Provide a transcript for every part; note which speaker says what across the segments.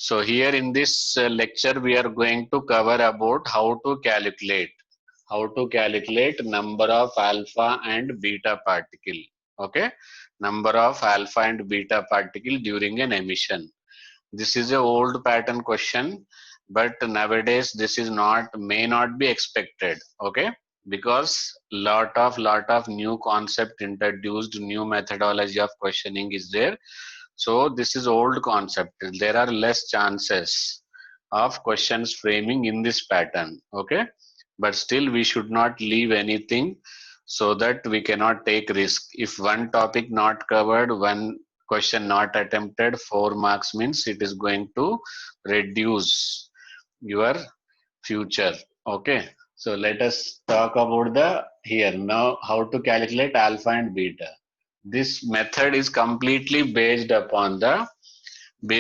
Speaker 1: So here in this lecture we are going to cover about how to calculate number of alpha and beta particle. Okay, number of alpha and beta particle during an emission. This is a old pattern question, but nowadays this is may not be expected. Okay, because lot of new concept introduced, new methodology of questioning is there. So this is old concept. There are less chances of questions framing in this pattern. Okay, but still we should not leave anything so that we cannot take risk. If one topic not covered, one question not attempted, 4 marks means it is going to reduce your future. Okay, so let us talk about the here now how to calculate alpha and beta. This method is completely based upon the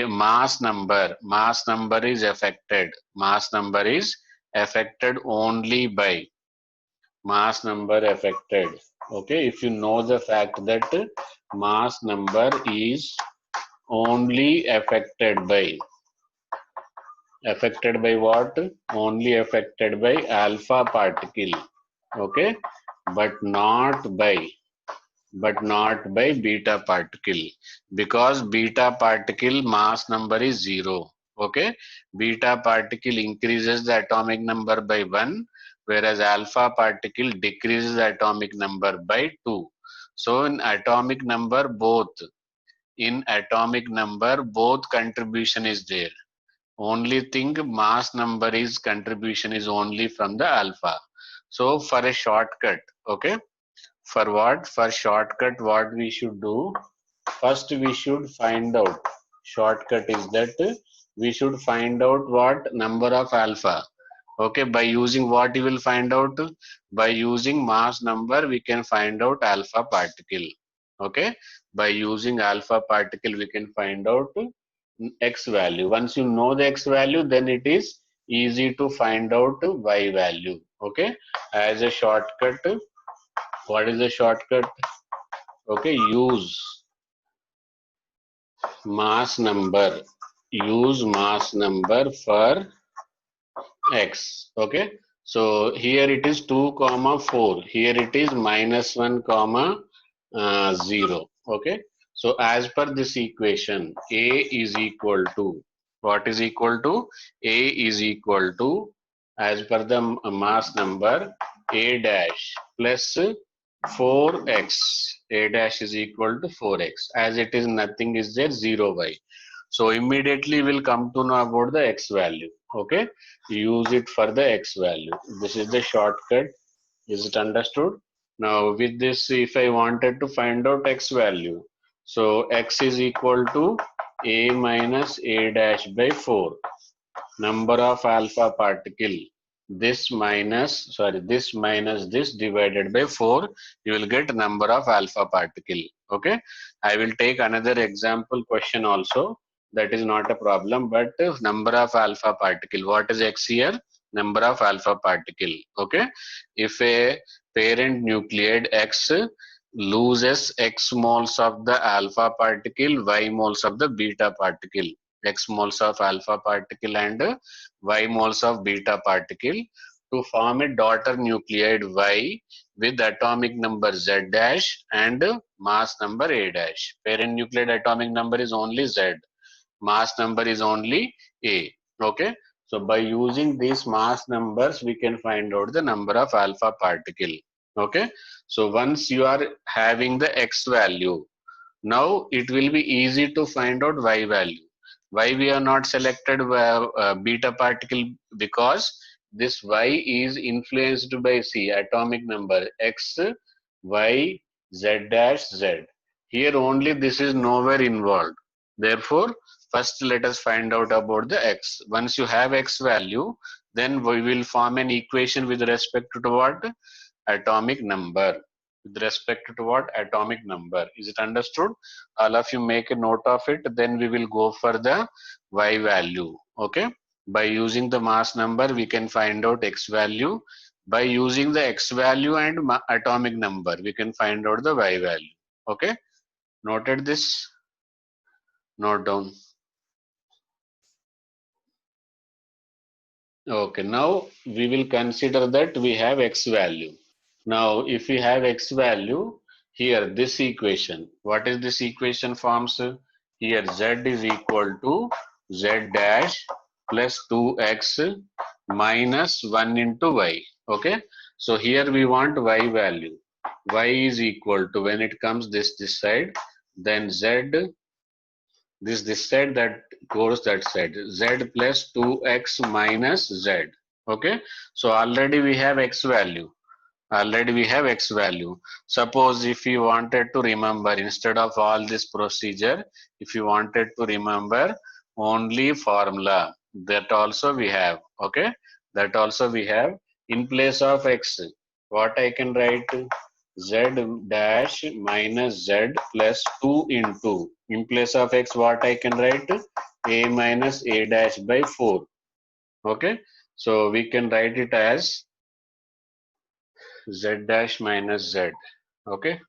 Speaker 1: mass number. Mass number is affected. Mass number is affected only by mass number affected. Okay, if you know the fact that mass number is only affected by what? Only affected by alpha particle. Okay, but not by beta particle, because beta particle mass number is 0. Okay, beta particle increases the atomic number by 1, whereas alpha particle decreases the atomic number by 2. So in atomic number both contribution is there. Only thing, mass number is contribution is only from the alpha. So for a shortcut, okay, for what? For shortcut, what we should do? First, we should find out. Shortcut is that we should find out what number of alpha. Okay, by using what you will find out? By using mass number, we can find out alpha particle. Okay, by using alpha particle, we can find out x value. Once you know the x value, then it is easy to find out y value. Okay, as a shortcut, what is the shortcut? Okay, use mass number. Use mass number for x. Okay, so here it is 2 comma 4. Here it is minus 1 comma 0. Okay, so as per this equation, a is equal to, what is equal to? A is equal to, as per the mass number, a dash plus 4x. A dash is equal to 4x. As it is nothing is there, 0y. So immediately we'll come to know about the x value. Okay, use it for the x value. This is the shortcut. Is it understood? Now with this, if I wanted to find out x value, so x is equal to a minus a dash by 4. Number of alpha particle. This minus this divided by 4, you will get number of alpha particle. Okay, I will take another example question also. That is not a problem, but number of alpha particle. What is x here? Number of alpha particle. Okay, if a parent nucleide X loses X moles of the alpha particle, Y moles of the beta particle. X moles of alpha particle and Y moles of beta particle to form a daughter nucleide Y with atomic number Z dash and mass number A dash. Parent nucleide atomic number is only Z, mass number is only A. Okay, so by using these mass numbers we can find out the number of alpha particle. Okay, so once you are having the X value, now it will be easy to find out Y value. Why we are not selected beta particle? Because this Y is influenced by C, atomic number X, Y, Z dash, Z. Here only this is nowhere involved. Therefore, first let us find out about the X. Once you have X value, then we will form an equation with respect to what? Atomic number. With respect to what? Atomic number. Is it understood? All of you make a note of it, then we will go for the Y value. Okay, by using the mass number we can find out X value. By using the X value and atomic number we can find out the Y value. Okay, noted this? Note down. Okay, now we will consider that we have x value. Now, if we have x value, here this equation, what is this equation forms? Here z is equal to z dash plus 2x minus 1 into y. Okay, so here we want y value. Y is equal to, when it comes this side, then z, this side, that goes that side, z plus 2x minus z. Okay, so already we have x value. Already we have x value. Suppose if you wanted to remember, instead of all this procedure, if you wanted to remember only formula, that also we have. Okay, that also we have. In place of x, what I can write? Z dash minus z plus 2 into, in place of x, what I can write? A minus a dash by 4. Okay, so we can write it as z dash minus z. Okay,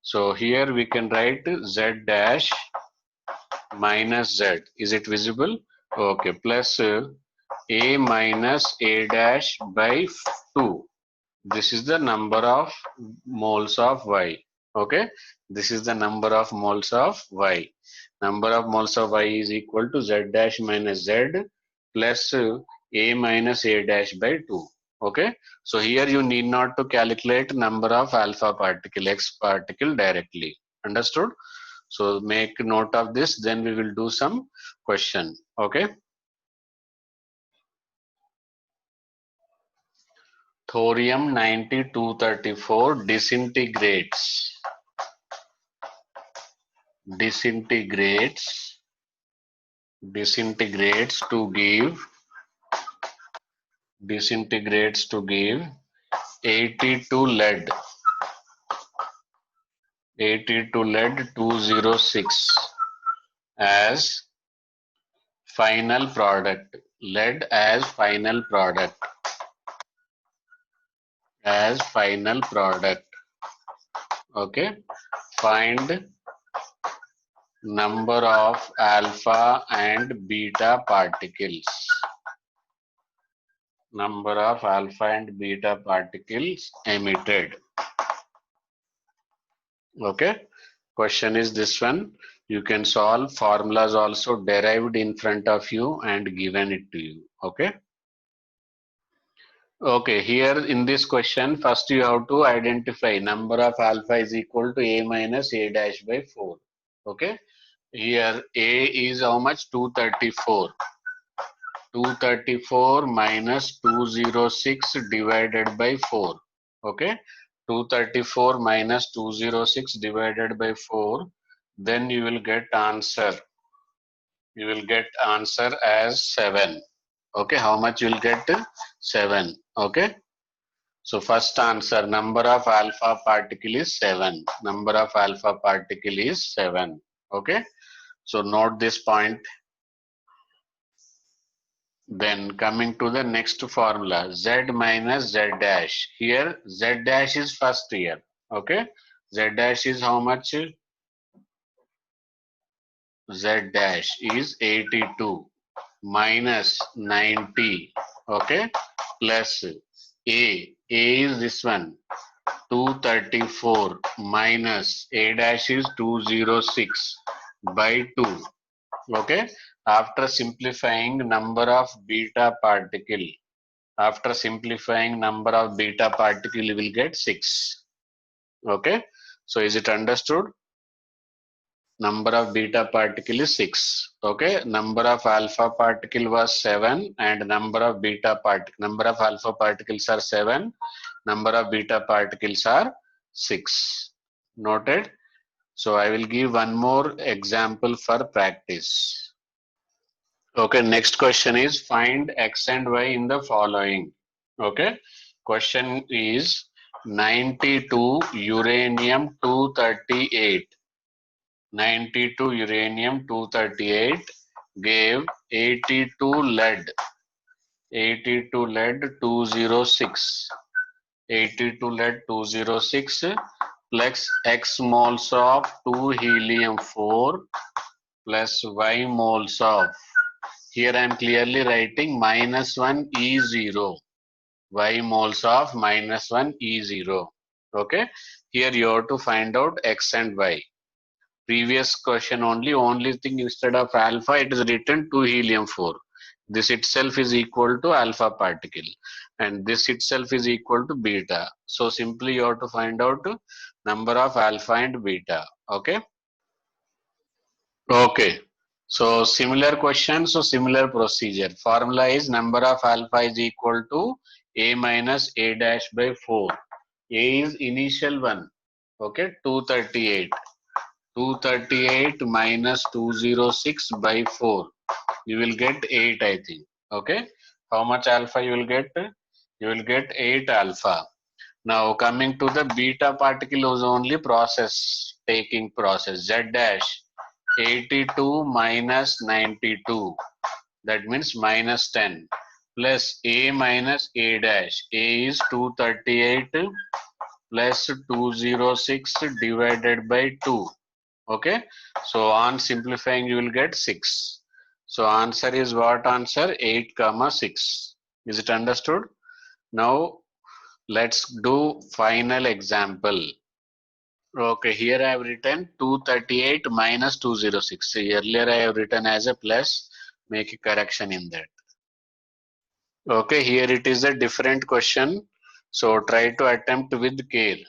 Speaker 1: so here we can write z dash minus z. Is it visible? Okay, plus a minus a dash by 2. This is the number of moles of y. Okay, this is the number of moles of y. Number of moles of y is equal to z dash minus z plus a minus a dash by 2. Okay, so here you need not to calculate number of alpha particle, x particle directly. Understood? So make note of this, then we will do some question. Okay, thorium 9234 disintegrates disintegrates to give disintegrates to give 82 lead 82 lead 206 as final product. Lead as final product. Okay, find number of alpha and beta particles. Number of alpha and beta particles emitted. Okay, question is this one. You can solve, formulas also derived in front of you and given it to you. Okay, okay, here in this question, first you have to identify number of alpha is equal to a minus a dash by 4. Okay, here a is how much? 234. 234 minus 206 divided by 4. Okay, 234 minus 206 divided by 4, then you will get answer. You will get answer as 7. Okay, how much you will get? 7. Okay, so first answer, number of alpha particle is 7. Number of alpha particle is 7. Okay, so note this point. Then coming to the next formula, z minus z dash. Here z dash is first here. Okay, z dash is how much? Z dash is 82 minus 90. Okay, plus A is this one, 234 minus a dash is 206 by 2. Okay, after simplifying number of beta particle, you will get 6. Okay, so is it understood? Number of beta particle is 6. Okay, number of alpha particle was 7 and number of alpha particles are 7, number of beta particles are 6. Noted? So I will give one more example for practice. Okay, next question is find x and y in the following. Okay, question is 92 uranium 238. 92 uranium 238 gave 82 lead 206. 82 lead 206 plus x moles of 2 helium 4 plus y moles of Here I am clearly writing -1 E0. Y moles of -1 E0. Okay. Here you have to find out X and Y. Previous question only thing, instead of alpha it is written 2 helium-4. This itself is equal to alpha particle and this itself is equal to beta. So simply you have to find out number of alpha and beta. Okay. Okay. So similar question, so similar procedure. Formula is number of alpha is equal to a minus a dash by 4. A is initial one. Okay, 238. 238 minus 206 by 4. You will get 8, I think. Okay. How much alpha you will get? You will get 8 alpha. Now coming to the beta particle is only process, taking process. Z dash 82 minus 92. That means minus 10 plus A minus A dash. A is 238 plus 206 divided by 2. Okay. So on simplifying you will get 6. So answer is what answer? 8 comma 6. Is it understood? Now let's do final example. Okay, here I have written 238 minus 206. See, earlier I have written as a plus, make a correction in that. Okay, here it is a different question. So try to attempt with care.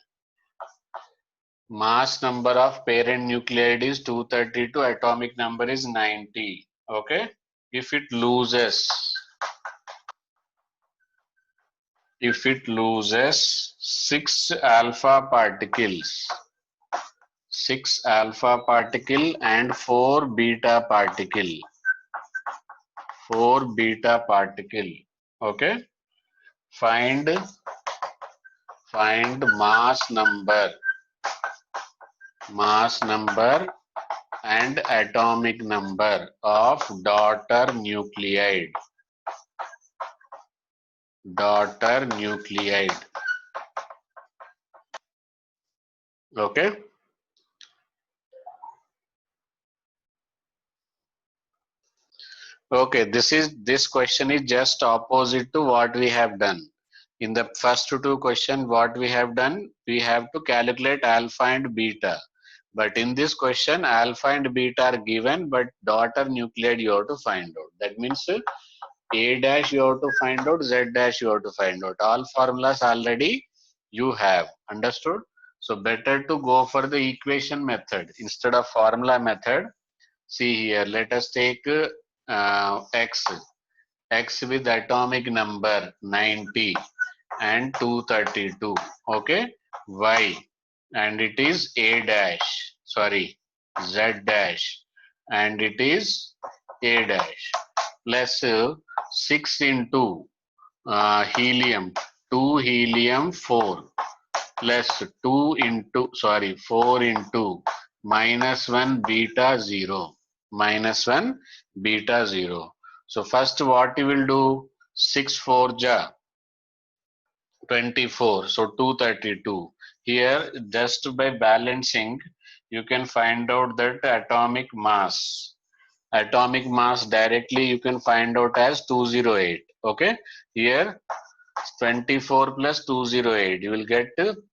Speaker 1: Mass number of parent nucleide is 232, atomic number is 90. Okay, if it loses 6 alpha particles, 6 alpha particle and 4 beta particle, 4 beta particle. Okay, find mass number and atomic number of daughter nucleide. Okay. Okay, this question is just opposite to what we have done. In the first two question, what we have done, we have to calculate alpha and beta. But in this question, alpha and beta are given, but daughter nucleide you have to find out. That means A dash you have to find out, Z dash you have to find out. All formulas already you have. Understood? So better to go for the equation method instead of formula method. See here, let us take X with atomic number 90 and 232. Okay, Y and it is A dash, sorry, Z dash and it is A dash plus 6 into helium, 2 helium 4 plus 2 into, sorry, 4 into -1 beta 0, -1 beta 0. So first what you will do, 6 4 ja 24, so 232. Here just by balancing you can find out that atomic mass. Atomic mass directly you can find out as 208. Okay, here 24 plus 208 you will get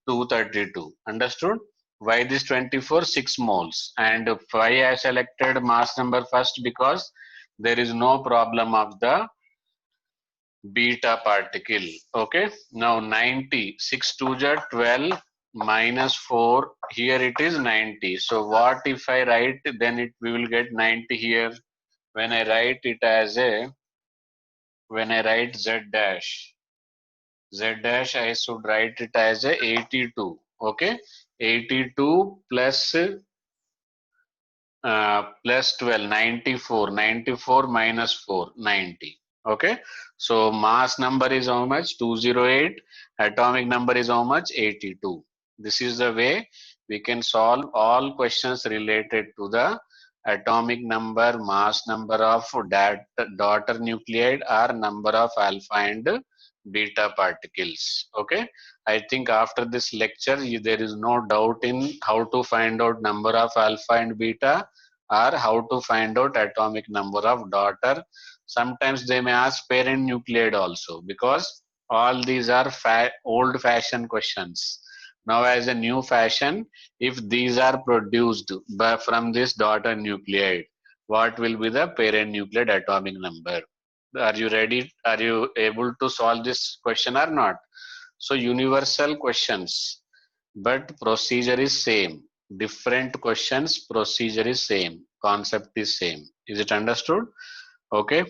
Speaker 1: 232. Understood? Why this 24? 6 moles. And why I selected mass number first? Because there is no problem of the beta particle. Okay, now 90, 6 2 are 12 minus 4, here it is 90. So what if I write, then we will get 90 here. When I write it as a, when I write Z dash I should write it as a 82. Okay, 82 plus plus 12, 94, 94 minus 4, 90. Okay, so mass number is how much? 208. Atomic number is how much? 82. This is the way we can solve all questions related to the atomic number, mass number of daughter nucleide or number of alpha and beta particles. Okay, I think after this lecture there is no doubt in how to find out number of alpha and beta or how to find out atomic number of daughter. Sometimes they may ask parent nucleid also, because all these are old fashioned questions. Now as a new fashion, if these are produced from this daughter nucleid, what will be the parent nucleid atomic number? Are you ready? Are you able to solve this question or not? So universal questions, but procedure is same. Different questions, procedure is same. Concept is same. Is it understood? Okay.